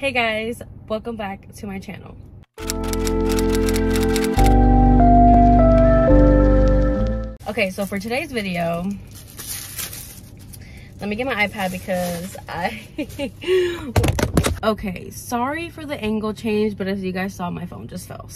Hey guys, welcome back to my channel. Okay, so for today's video, let me get my iPad because okay, sorry for the angle change, but as you guys saw, my phone just fell.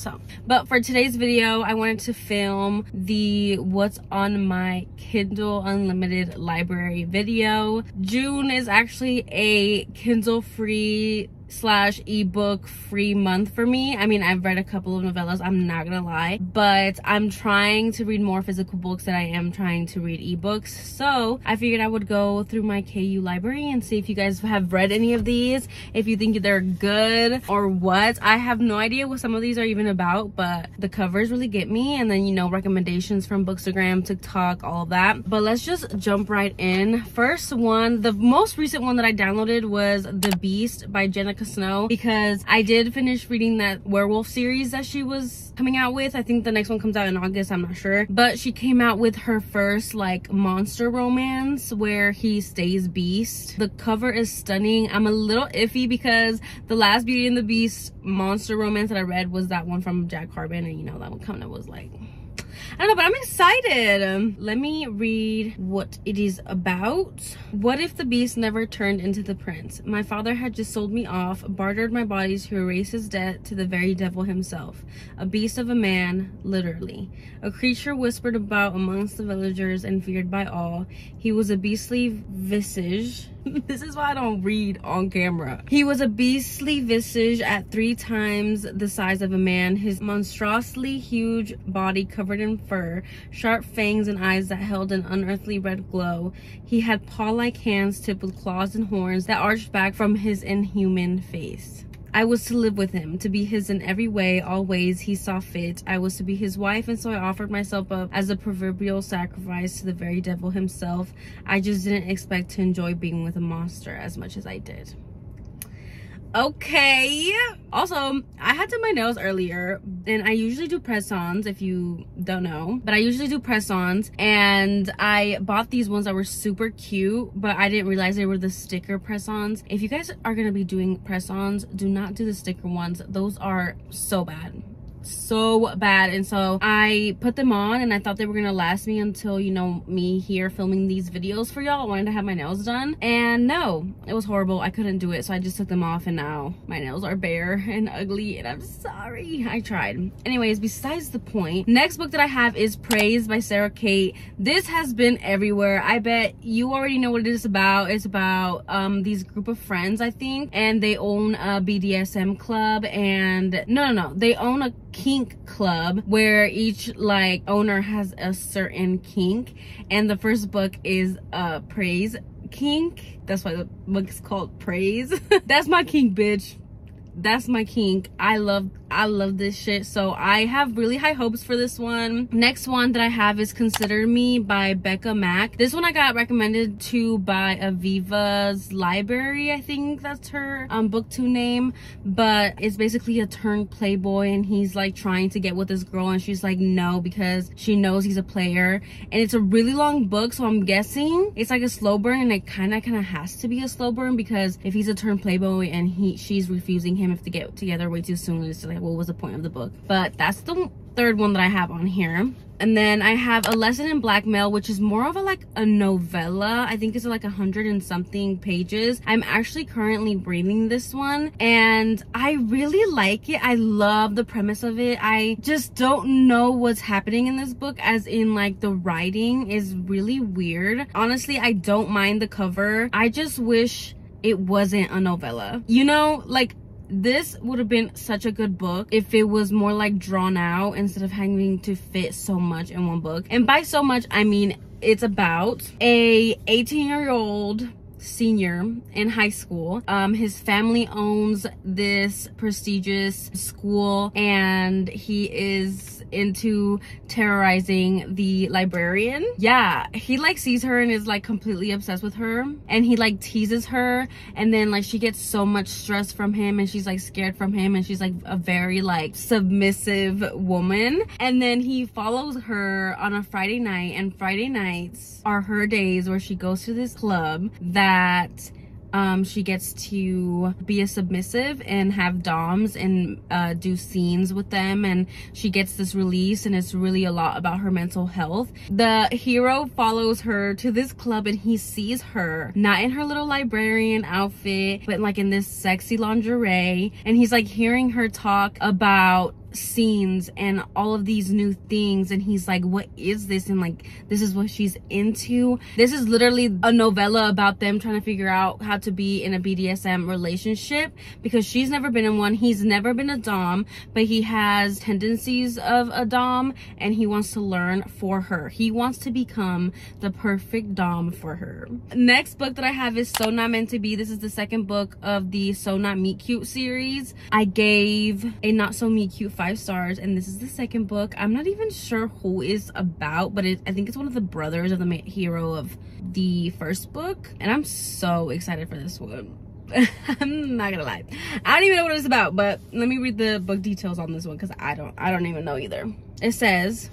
But for today's video, I wanted to film the what's on my Kindle Unlimited library video. June is actually a Kindle free / ebook free month for me. I mean, I've read a couple of novellas, I'm not gonna lie, but I'm trying to read more physical books than I am trying to read ebooks. So I figured I would go through my KU library and see if you guys have read any of these, if you think they're good or what. I have no idea what some of these are even about, but the covers really get me, and then, you know, recommendations from bookstagram, TikTok, all of that. But let's just jump right in. First one, the most recent one that I downloaded was The Beast by Jenika Snow, because I did finish reading that werewolf series that she was coming out with. I think the next one comes out in August, I'm not sure, but she came out with her first like monster romance where he stays beast. The cover is stunning. I'm a little iffy because the last Beauty and the Beast monster romance that I read was that one from Jack Carbon, and you know, that one kind of was like, I don't know, but I'm excited. Let me read what it is about. What if the beast never turned into the prince? My father had just sold me off, bartered my bodies to erase his debt to the very devil himself. A beast of a man, literally. A creature whispered about amongst the villagers and feared by all. He was a beastly visage. This is why I don't read on camera. He was a beastly visage at 3 times the size of a man, his monstrously huge body covered in fur, sharp fangs and eyes that held an unearthly red glow. He had paw-like hands tipped with claws and horns that arched back from his inhuman face. I was to live with him, to be his in every way, all ways he saw fit. I was to be his wife, and so I offered myself up as a proverbial sacrifice to the very devil himself. I just didn't expect to enjoy being with a monster as much as I did. Okay. Also, I had done my nails earlier, and I usually do press-ons, if you don't know, but I usually do press-ons, and I bought these ones that were super cute, but I didn't realize they were the sticker press-ons. If you guys are gonna be doing press-ons, do not do the sticker ones. Those are so bad, and so I put them on and I thought they were gonna last me until, you know, me here filming these videos for y'all. I wanted to have my nails done, and no, it was horrible. I couldn't do it, so I just took them off, and now my nails are bare and ugly, and I'm sorry. I tried. Anyways, besides the point, next book that I have is Praise by Sara, Cate. This has been everywhere. I bet you already know what it is about. It's about these group of friends, I think, and they own a BDSM club, and no, they own a kink club where each like owner has a certain kink, and the first book is Praise kink. That's why the book is called Praise. That's my kink, bitch. That's my kink. I love this shit, so I have really high hopes for this one. Next one that I have is Consider Me by Becka, Mack. This one I got recommended to by Aviva's Library, I think that's her booktube name, but it's basically a turned playboy, and he's like trying to get with this girl, and she's like no, because she knows he's a player. And it's a really long book, so I'm guessing it's like a slow burn, and it kind of has to be a slow burn, because if he's a turned playboy and she's refusing him if to get together way too soon, it's like, what was the point of the book? But that's the third one that I have on here. And then I have A Lesson in Blackmail, which is more of a novella. I think it's like 100 and something pages. I'm actually currently reading this one, and I really like it. I love the premise of it. I just don't know what's happening in this book, as in like the writing is really weird. Honestly, I don't mind the cover. I just wish it wasn't a novella. You know, like, this would have been such a good book if it was more like drawn out instead of having to fit so much in one book. And by so much, I mean it's about a 18-year-old senior in high school. His family owns this prestigious school, and he is into terrorizing the librarian. Yeah, he like sees her and is like completely obsessed with her, and he like teases her, and then like she gets so much stress from him, and she's like scared from him, and she's like a very like submissive woman. And then he follows her on a Friday night, and Friday nights are her days where she goes to this club that She gets to be a submissive and have doms and do scenes with them, and she gets this release, and it's really a lot about her mental health. The hero follows her to this club, and he sees her not in her little librarian outfit, but like in this sexy lingerie, and he's like hearing her talk about scenes and all of these new things, and he's like, what is this? And like, this is what she's into. This is literally a novella about them trying to figure out how to be in a BDSM relationship, because she's never been in one, he's never been a dom, but he has tendencies of a dom, and he wants to learn for her. He wants to become the perfect dom for her. Next book that I have is So Not Meant to Be. This is the second book of the So Not Meet Cute series. I gave a Not So Meet Cute 5 stars, and this is the second book. I'm not even sure who it's about, but I think it's one of the brothers of the hero of the first book, and I'm so excited for this one. I'm not gonna lie, I don't even know what it's about, but let me read the book details on this one, because I don't even know either. It says,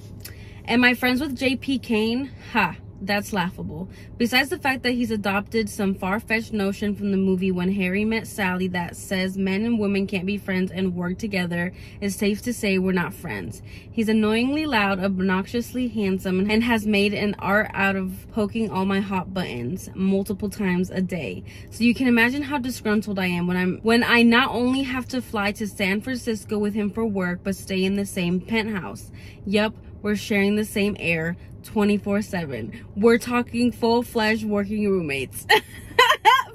am I friends with JP Kane? Ha, that's laughable. Besides the fact that he's adopted some far-fetched notion from the movie When Harry Met Sally that says men and women can't be friends and work together, it's safe to say we're not friends. He's annoyingly loud, obnoxiously handsome, and has made an art out of poking all my hot buttons multiple times a day. So you can imagine how disgruntled I am when I not only have to fly to San Francisco with him for work, but stay in the same penthouse. Yup, we're sharing the same air 24/7. We're talking full-fledged working roommates.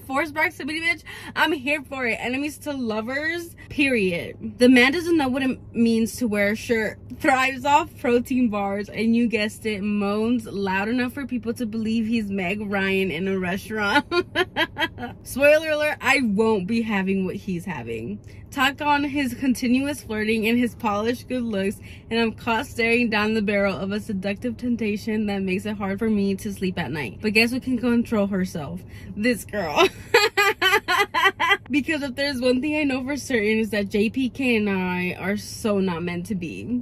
Forced proximity, bitch. I'm here for it. Enemies to lovers, period. The man doesn't know what it means to wear a shirt, thrives off protein bars, and you guessed it, moans loud enough for people to believe he's Meg Ryan in a restaurant. Spoiler alert, I won't be having what he's having. Talk on his continuous flirting and his polished good looks, and I'm caught staring down the barrel of a seductive temptation that makes it hard for me to sleep at night. But guess who can control herself? This girl. Because if there's one thing I know for certain, is that JPK and I are so not meant to be.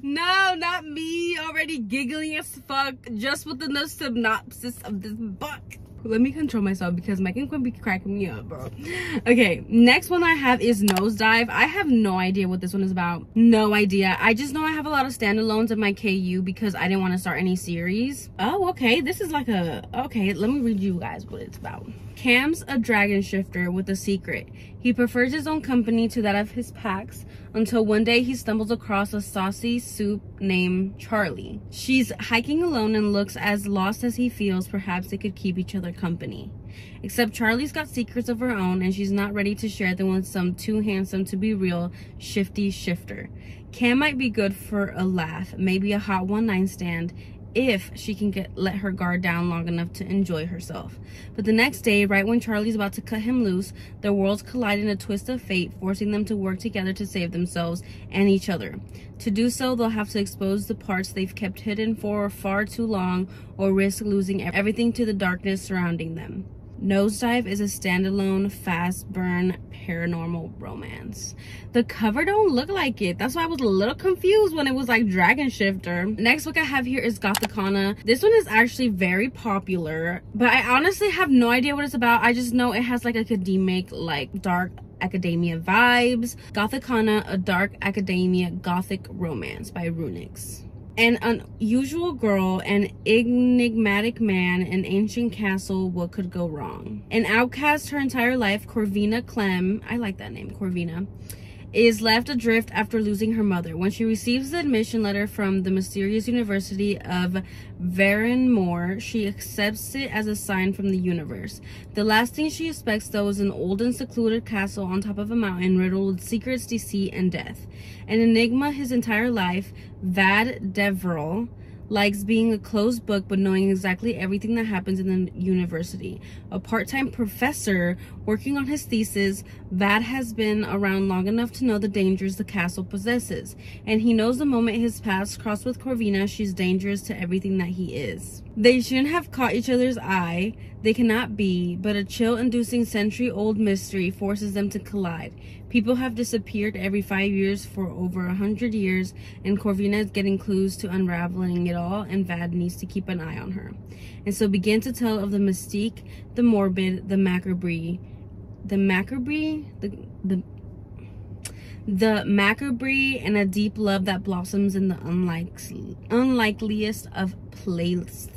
No, not me, already giggling as fuck just with the synopsis of this book. Let me control myself, because Mack and Quinn be cracking me up, bro. Okay, next one I have is Nosedive. I have no idea what this one is about. No idea. I just know I have a lot of standalones in my KU because I didn't want to start any series. Oh, okay. This is like a... Okay, let me read you guys what it's about. Cam's a dragon shifter with a secret. He prefers his own company to that of his packs, until one day he stumbles across a saucy soup named Charlie. She's hiking alone and looks as lost as he feels. Perhaps they could keep each other company. Except Charlie's got secrets of her own, and she's not ready to share them with some too handsome to be real shifty shifter. Cam might be good for a laugh, maybe a hot one-night stand, if she can let her guard down long enough to enjoy herself. But the next day, right when Charlie's about to cut him loose, their worlds collide in a twist of fate, forcing them to work together to save themselves and each other. To do so, they'll have to expose the parts they've kept hidden for far too long, or risk losing everything to the darkness surrounding them. Nosedive is a standalone, fast burn paranormal romance. The cover don't look like it. That's why I was a little confused when it was like Dragon Shifter. Next book I have here is Gothikana. This one is actually very popular, but I honestly have no idea what it's about. I just know it has like academic, like dark academia vibes. Gothikana, a dark academia gothic romance by Runyx. An unusual girl, an enigmatic man, an ancient castle, what could go wrong? An outcast her entire life, Corvina Clem, I like that name, Corvina, is left adrift after losing her mother. When she receives the admission letter from the mysterious University of Varenmore, she accepts it as a sign from the universe. The last thing she expects, though, is an old and secluded castle on top of a mountain riddled with secrets, deceit, and death. An enigma his entire life, Vad Devrel likes being a closed book but knowing exactly everything that happens in the university. A part-time professor working on his thesis, Vad has been around long enough to know the dangers the castle possesses, and he knows the moment his paths cross with Corvina, she's dangerous to everything that he is. They shouldn't have caught each other's eye. They cannot be, but a chill-inducing century-old mystery forces them to collide. People have disappeared every 5 years for over 100 years, and Corvina is getting clues to unraveling it all, and Vad needs to keep an eye on her. And so begin to tell of the mystique, the morbid, the macabre, the macabre, and a deep love that blossoms in the unlikeliest of places.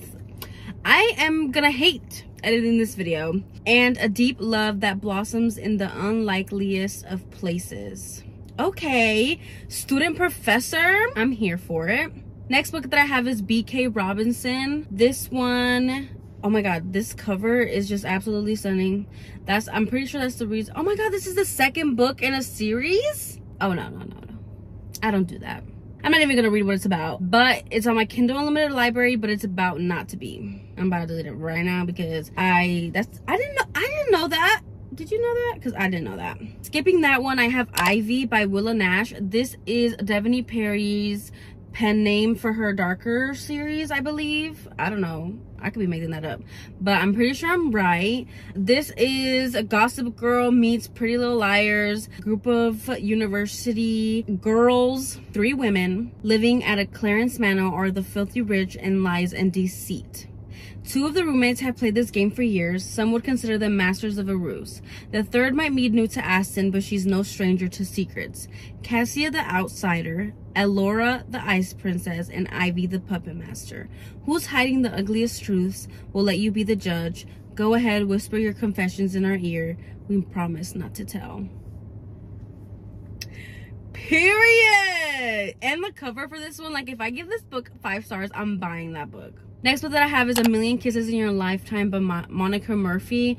I am gonna hate editing this video. And a deep love that blossoms in the unlikeliest of places. Okay, student professor, I'm here for it. Next book that I have is B.K. Robinson. This one, oh my god, this cover is just absolutely stunning. I'm pretty sure that's the reason. Oh my god, this is the second book in a series? Oh no. I don't do that. I'm not even gonna read what it's about, but it's on my Kindle Unlimited library, but it's about not to be. I'm about to delete it right now because I didn't know that. Did you know that? Because I didn't know that. Skipping that one, I have Ivy by Willa Nash. This is Devoney Perry's pen name for her darker series, I believe. I don't know. I could be making that up, but I'm pretty sure I'm right. This is a Gossip Girl meets Pretty Little Liars. Group of university girls, 3 women, living at a Clarence Manor are the filthy rich in lies and deceit. 2 of the roommates have played this game for years. Some would consider them masters of a ruse. The third might be new to Aston, but she's no stranger to secrets. Cassia the outsider, Elora the ice princess, and Ivy the puppet master. Who's hiding the ugliest truths? We'll let you be the judge. Go ahead, whisper your confessions in our ear. We promise not to tell. Period. And the cover for this one, like, if I give this book 5 stars, I'm buying that book. Next book that I have is A Million Kisses in Your Lifetime by Monica Murphy.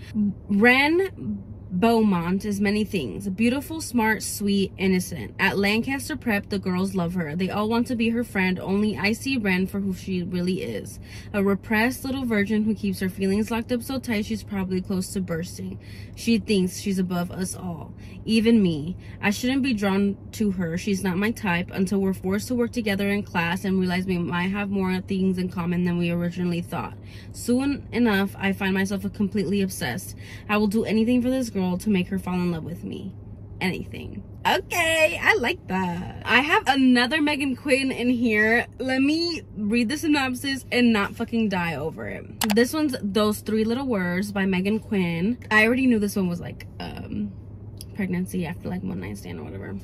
Wren Beaumont is many things. Beautiful, smart, sweet, innocent. At Lancaster Prep, the girls love her. They all want to be her friend, only I see Wren for who she really is. A repressed little virgin who keeps her feelings locked up so tight she's probably close to bursting. She thinks she's above us all. Even me. I shouldn't be drawn to her. She's not my type until we're forced to work together in class and realize we might have more things in common than we originally thought. Soon enough, I find myself completely obsessed. I will do anything for this girl to make her fall in love with me. Anything. Okay, I like that. I have another Meghan Quinn in here. Let me read the synopsis and not fucking die over it. This one's Those Three Little Words by Meghan Quinn. I already knew this one was like pregnancy after like one night stand or whatever.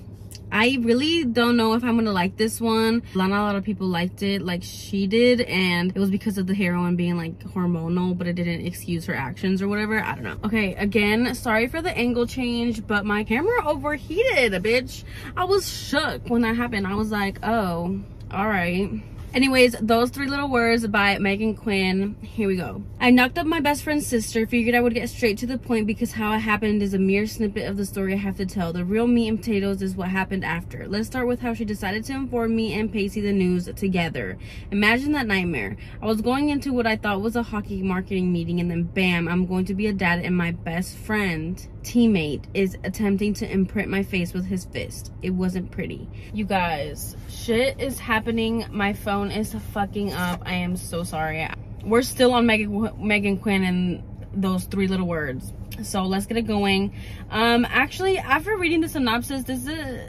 I really don't know if I'm gonna like this one. Not a lot of people liked it like she did, and it was because of the heroine being like hormonal, but it didn't excuse her actions or whatever. I don't know. Okay, again, sorry for the angle change, but my camera overheated, bitch. I was shook when that happened. I was like, oh, all right. Anyways, Those Three Little Words by Meghan Quinn. Here we go. I knocked up my best friend's sister, figured I would get straight to the point because how it happened is a mere snippet of the story I have to tell. The real meat and potatoes is what happened after. Let's start with how she decided to inform me and Pacey the news together. Imagine that nightmare. I was going into what I thought was a hockey marketing meeting, and then bam, I'm going to be a dad, and my best friend teammate is attempting to imprint my face with his fist. It wasn't pretty. You guys, shit is happening. My phone is fucking up. I am so sorry. We're still on Meghan Quinn and Those Three Little Words, so let's get it going. Actually, after reading the synopsis, this is,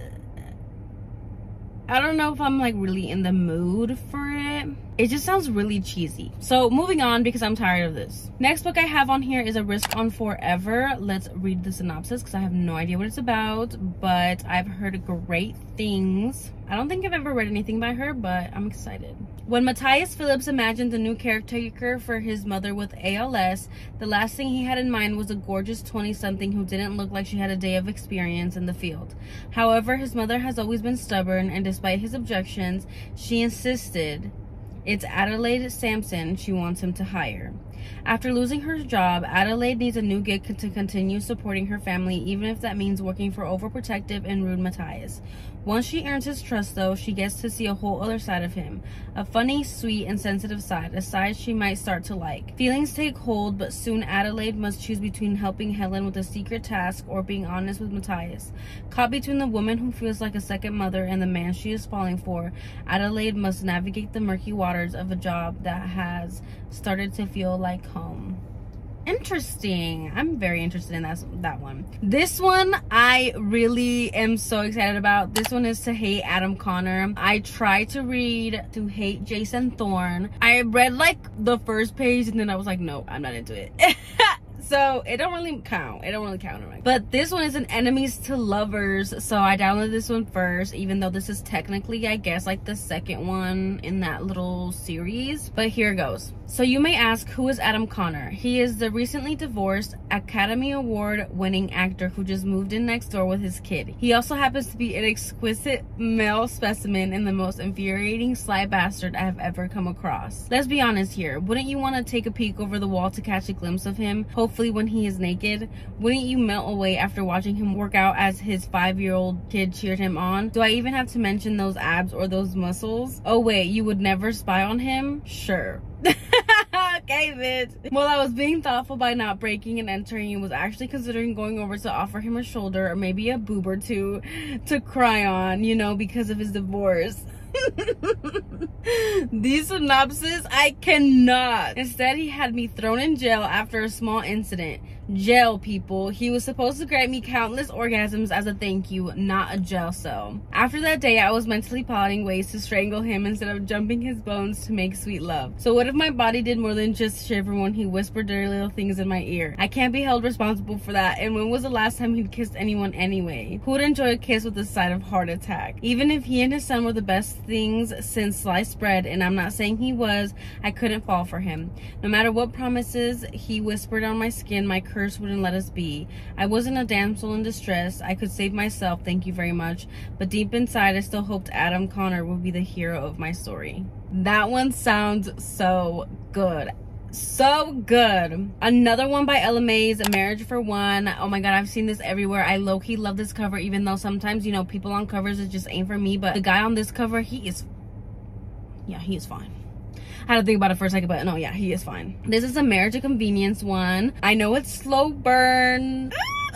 I don't know if I'm like really in the mood for it. It just sounds really cheesy. So moving on because I'm tired of this. Next book I have on here is A Risk on Forever. Let's read the synopsis because I have no idea what it's about, but I've heard great things. I don't think I've ever read anything by her, but I'm excited. When Matthias Phillips imagined a new caretaker for his mother with ALS, the last thing he had in mind was a gorgeous 20-something who didn't look like she had a day of experience in the field. However, his mother has always been stubborn, and despite his objections, she insisted it's Adelaide Sampson she wants him to hire. After losing her job, Adelaide needs a new gig to continue supporting her family, even if that means working for overprotective and rude Matthias. Once she earns his trust, though, she gets to see a whole other side of him. A funny, sweet, and sensitive side, a side she might start to like. Feelings take hold, but soon Adelaide must choose between helping Helen with a secret task or being honest with Matthias. Caught between the woman who feels like a second mother and the man she is falling for, Adelaide must navigate the murky waters of a job that has started to feel like home. Interesting. I'm very interested in that one. This one I really am so excited about. This one is To Hate Adam Connor. I tried to read To Hate Jason Thorne. I read like the first page and then I was like, no, I'm not into it. So it don't really count. But this one is an Enemies to Lovers. So I downloaded this one first, even though this is technically, I guess, like the second one in that little series. But here it goes. So you may ask, who is Adam Connor? He is the recently divorced Academy Award winning actor who just moved in next door with his kid. He also happens to be an exquisite male specimen and the most infuriating sly bastard I have ever come across. Let's be honest here. Wouldn't you want to take a peek over the wall to catch a glimpse of him? Hopefully when he is naked. Wouldn't you melt away after watching him work out as his 5-year-old kid cheered him on? Do I even have to mention those abs or those muscles? Oh wait, you would never spy on him? Sure. Okay, bitch. Well, I was being thoughtful by not breaking and entering and was actually considering going over to offer him a shoulder or maybe a boob or two to cry on, you know, because of his divorce. These synopsis, I cannot. Instead, he had me thrown in jail after a small incident. Jail, people. He was supposed to grant me countless orgasms as a thank you, not a jail cell. After that day, I was mentally plotting ways to strangle him instead of jumping his bones to make sweet love. So what if my body did more than just shiver when he whispered dirty little things in my ear? I can't be held responsible for that. And when was the last time he'd kissed anyone anyway? Who would enjoy a kiss with the side of heart attack? Even if he and his son were the best things since sliced bread, and I'm not saying he was, I couldn't fall for him. No matter what promises he whispered on my skin, my curse wouldn't let us be. I wasn't a damsel in distress. I could save myself, thank you very much. But deep inside, I still hoped Adam Connor would be the hero of my story. That one sounds so good. So good. Another one by Ella Maise, A Marriage for One. Oh my god, I've seen this everywhere. I low-key love this cover, even though sometimes, you know, people on covers, it just ain't for me. But the guy on this cover, he is fine. I had to think about it for a second, but no, yeah, he is fine. This is a Marriage of Convenience one. I know it's slow burn.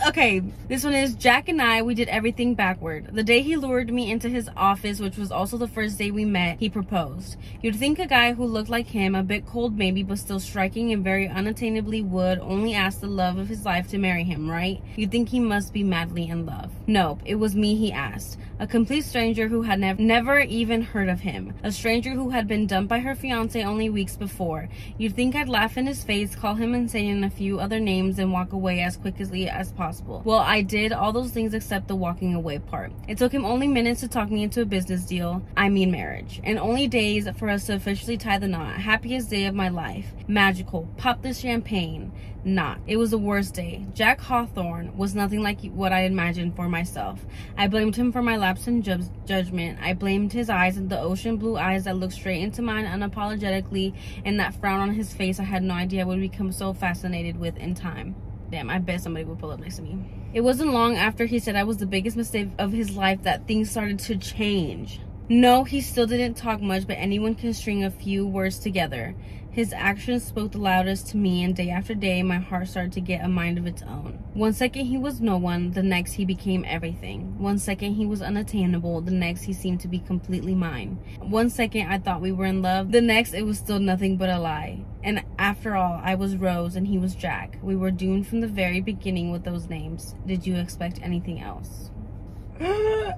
Okay, this one is Jack and I, we did everything backward. The day he lured me into his office, which was also the first day we met, he proposed. You'd think a guy who looked like him, a bit cold maybe, but still striking and very unattainably, would only ask the love of his life to marry him, right? You'd think he must be madly in love. Nope, it was me he asked. A complete stranger who had never even heard of him. A stranger who had been dumped by her fiance only weeks before. You'd think I'd laugh in his face, call him insane and a few other names, and walk away as quickly as possible. Well, I did all those things except the walking away part. It took him only minutes to talk me into a business deal. I mean marriage. And only days for us to officially tie the knot. Happiest day of my life. Magical. Pop the champagne. Not. It was the worst day. Jack Hawthorne was nothing like what I imagined for myself. I blamed him for my lapse in judgment. I blamed his eyes and the ocean blue eyes that looked straight into mine unapologetically, and that frown on his face I had no idea I would become so fascinated with in time. Damn, I bet somebody would pull up next to me. It wasn't long after he said I was the biggest mistake of his life that things started to change. No, he still didn't talk much, but anyone can string a few words together. His actions spoke the loudest to me, and day after day, my heart started to get a mind of its own. One second he was no one, the next he became everything. One second he was unattainable, the next he seemed to be completely mine. One second I thought we were in love, the next it was still nothing but a lie. And after all, I was Rose and he was Jack. We were doomed from the very beginning with those names. Did you expect anything else?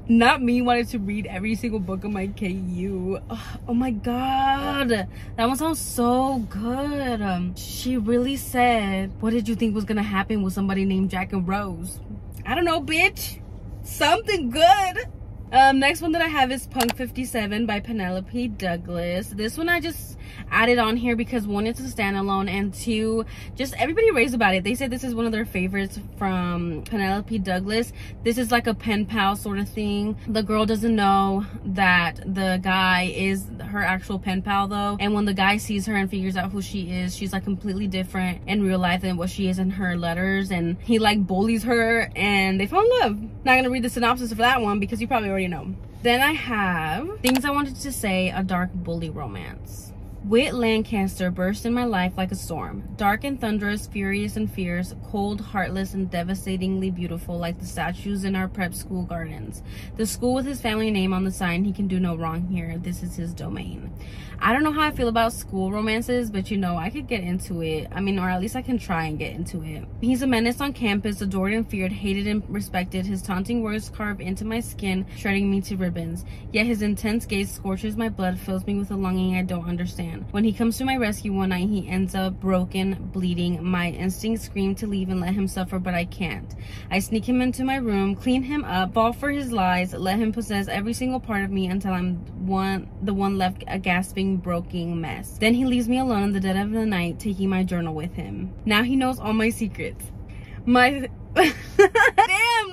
Not me wanting to read every single book of my KU. Oh my god, that one sounds so good. She really said, what did you think was gonna happen with somebody named Jack and Rose? I don't know, bitch. Something good. Next one that I have is Punk 57 by Penelope Douglas. This one I just added on here because one, it's a standalone, and two, just everybody raves about it. They say this is one of their favorites from Penelope Douglas. This is like a pen pal sort of thing. The girl doesn't know that the guy is her actual pen pal though, and when the guy sees her and figures out who she is, she's like completely different in real life than what she is in her letters, and he like bullies her and they fall in love. Not gonna read the synopsis for that one because you probably already know. Then I have Things I Wanted to Say, a dark bully romance. Whit Lancaster burst in my life like a storm. Dark and thunderous, furious and fierce, cold, heartless, and devastatingly beautiful like the statues in our prep school gardens. The school with his family name on the sign, he can do no wrong here. This is his domain. I don't know how I feel about school romances, but you know, I could get into it. I mean, or at least I can try and get into it. He's a menace on campus, adored and feared, hated and respected. His taunting words carve into my skin, shredding me to ribbons. Yet his intense gaze scorches my blood, fills me with a longing I don't understand. When he comes to my rescue one night, he ends up broken, bleeding. My instincts scream to leave and let him suffer, but I can't. I sneak him into my room, clean him up, fall for his lies, let him possess every single part of me until I'm the one left a gasping, broken mess. Then he leaves me alone in the dead of the night, taking my journal with him. Now he knows all my secrets. My damn,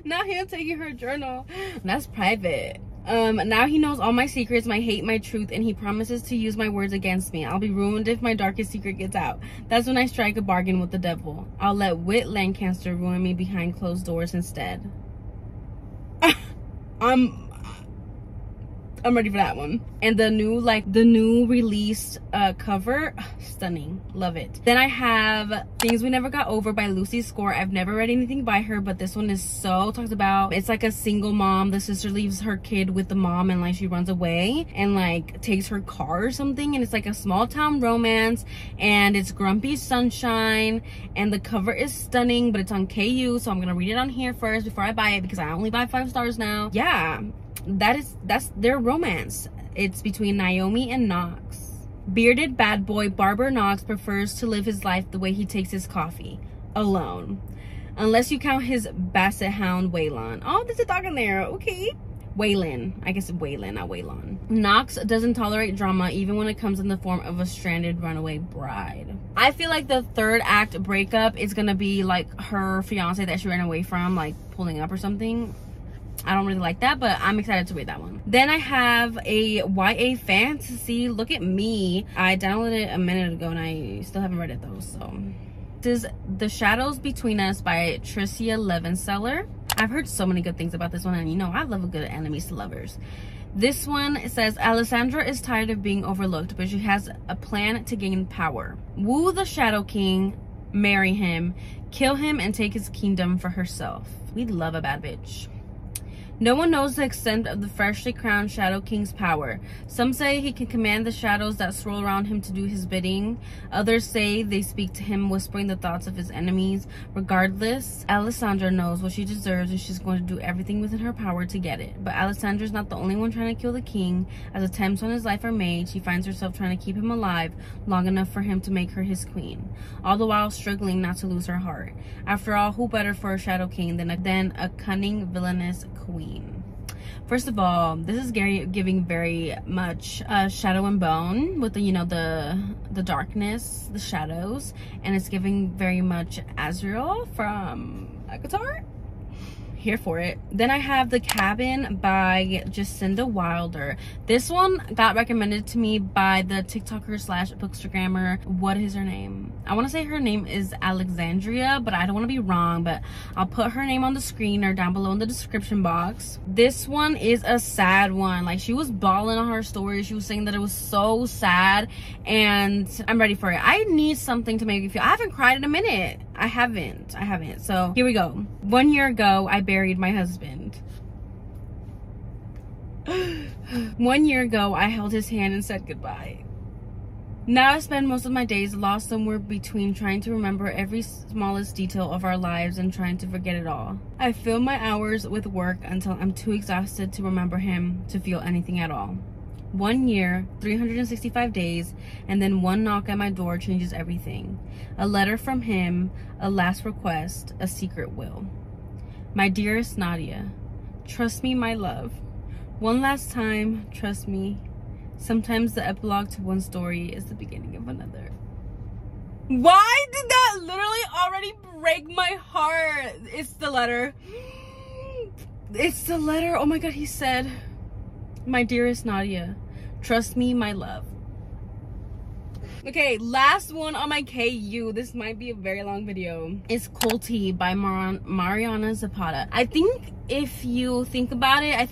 not him taking her journal. That's private. Now he knows all my secrets, my hate, my truth, and he promises to use my words against me. I'll be ruined if my darkest secret gets out. That's when I strike a bargain with the devil. I'll let Whit Lancaster ruin me behind closed doors instead. I'm ready for that one. And the new released cover, stunning, love it. Then I have Things We Never Got Over by Lucy Score. I've never read anything by her, but this one is so talked about. It's like a single mom. The sister leaves her kid with the mom and like she runs away and like takes her car or something, and it's like a small town romance and it's grumpy sunshine and the cover is stunning, but it's on KU, so I'm gonna read it on here first before I buy it because I only buy 5 stars now. Yeah, that's their romance. It's between Naomi and Knox. Bearded bad boy Barbara Knox prefers to live his life the way he takes his coffee, alone. Unless you count his basset hound Waylon. Oh, there's a dog in there. Okay. Waylon. I guess Waylon, not Waylon. Knox doesn't tolerate drama even when it comes in the form of a stranded runaway bride. I feel like the 3rd act breakup is gonna be like her fiance that she ran away from, like pulling up or something. I don't really like that, but I'm excited to read that one. Then I have a YA fantasy. Look at me. I downloaded it a minute ago and I still haven't read it though, so. This is The Shadows Between Us by Tricia Levenseller. I've heard so many good things about this one, and you know, I love a good enemies to lovers. This one, it says, Alessandra is tired of being overlooked, but she has a plan to gain power. Woo the Shadow King, marry him, kill him, and take his kingdom for herself. We'd love a bad bitch. No one knows the extent of the freshly crowned Shadow King's power. Some say he can command the shadows that swirl around him to do his bidding. Others say they speak to him, whispering the thoughts of his enemies. Regardless, Alessandra knows what she deserves and she's going to do everything within her power to get it. But Alessandra's not the only one trying to kill the king. As attempts on his life are made, she finds herself trying to keep him alive long enough for him to make her his queen, all the while struggling not to lose her heart. After all, who better for a Shadow King than a cunning, villainous queen? First of all, this is giving very much Shadow and Bone with the, you know, the darkness, the shadows, and it's giving very much Azrael from Akatar. Here for it. Then I have The Cabin by Jasinda Wilder. This one got recommended to me by the TikToker slash bookstagrammer. What is her name? I want to say her name is Alexandria, but I don't want to be wrong, but I'll put her name on the screen or down below in the description box. This one is a sad one. Like, she was bawling on her story. She was saying that it was so sad, and I'm ready for it. I need something to make me feel. I haven't cried in a minute. I haven't. So here we go. 1 year ago, I buried my husband. 1 year ago, I held his hand and said goodbye. Now I spend most of my days lost somewhere between trying to remember every smallest detail of our lives and trying to forget it all. I fill my hours with work until I'm too exhausted to remember him, to feel anything at all. 1 year, 365 days, and then one knock at my door changes everything. A letter from him, a last request, a secret will. My dearest Nadia, trust me, my love. One last time, trust me. Sometimes the epilogue to one story is the beginning of another. Why did that literally already break my heart? It's the letter. It's the letter. Oh my God, he said, my dearest Nadia, trust me, my love. Okay, last one on my KU. This might be a very long video. It's Cate by Mariana Zapata. I think if you think about it, I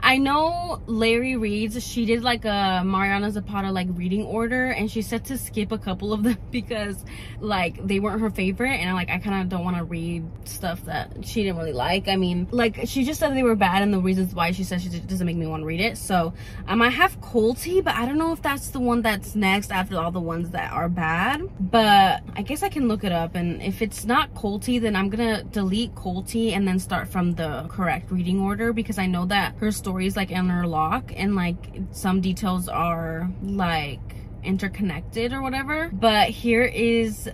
I know Larry reads, she did like a Mariana Zapata like reading order, and she said to skip a couple of them because like they weren't her favorite, and I kind of don't want to read stuff that she didn't really like. I mean, like she just said they were bad and the reasons why she said she doesn't make me want to read it. So I might have Cate, but I don't know if that's the one that's next after all the ones that are bad, but I guess I can look it up, and if it's not Cate, then I'm gonna delete Cate and then start from the correct reading order, because I know that her stories like interlock and like some details are like interconnected or whatever. But here is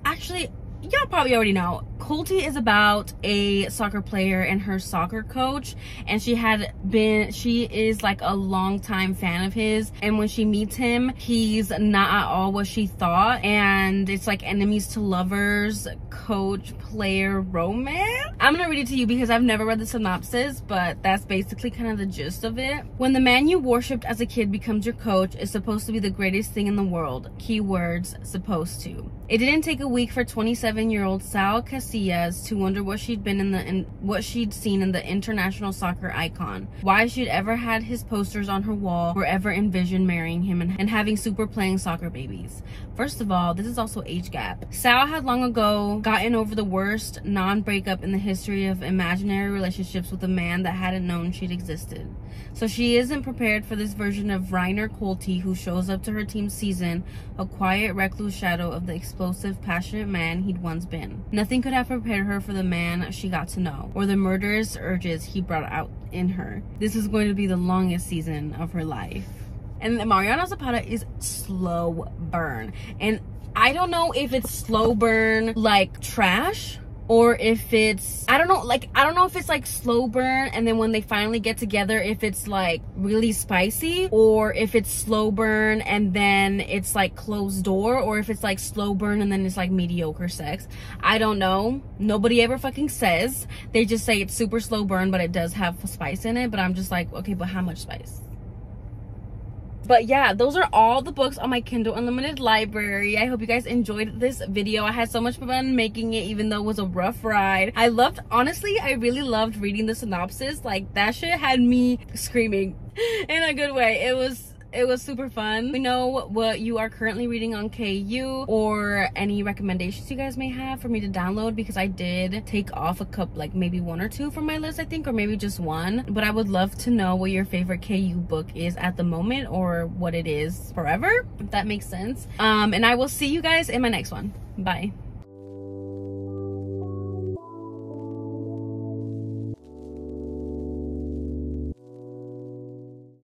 actually, y'all probably already know, Cate is about a soccer player and her soccer coach, and she is like a longtime fan of his, and when she meets him, he's not at all what she thought, and it's like enemies to lovers, coach player romance. I'm gonna read it to you because I've never read the synopsis, but that's basically kind of the gist of it. When the man you worshipped as a kid becomes your coach, it's supposed to be the greatest thing in the world. Keywords, supposed to. It didn't take a week for 27-year-old Sal Casillas to wonder what she'd seen in the international soccer icon, why she'd ever had his posters on her wall or ever envisioned marrying him and having super playing soccer babies. First of all, this is also age gap. Sal had long ago gotten over the worst non-breakup in the history of imaginary relationships with a man that hadn't known she'd existed. So she isn't prepared for this version of Reiner Cate, who shows up to her team's season, a quiet, recluse shadow of the explosive, passionate man he'd once been. Nothing could have prepared her for the man she got to know, or the murderous urges he brought out in her. This is going to be the longest season of her life. And Mariana Zapata is slow burn. And I don't know if it's slow burn like trash, or if it's, I don't know if it's like slow burn and then when they finally get together, if it's like really spicy, or if it's slow burn and then it's like closed door, or if it's like slow burn and then it's like mediocre sex. I don't know. Nobody ever fucking says. They just say it's super slow burn, but it does have spice in it. But I'm just like, okay, but how much spice? But yeah, those are all the books on my Kindle Unlimited library. I hope you guys enjoyed this video. I had so much fun making it, even though it was a rough ride. Honestly, I really loved reading the synopsis. Like, that shit had me screaming in a good way. It was super fun. Let me know what you are currently reading on KU, or any recommendations you guys may have for me to download, because I did take off a couple, like maybe one or two from my list, I think, or maybe just one. But I would love to know what your favorite KU book is at the moment, or what it is forever, if that makes sense. And I will see you guys in my next one. Bye.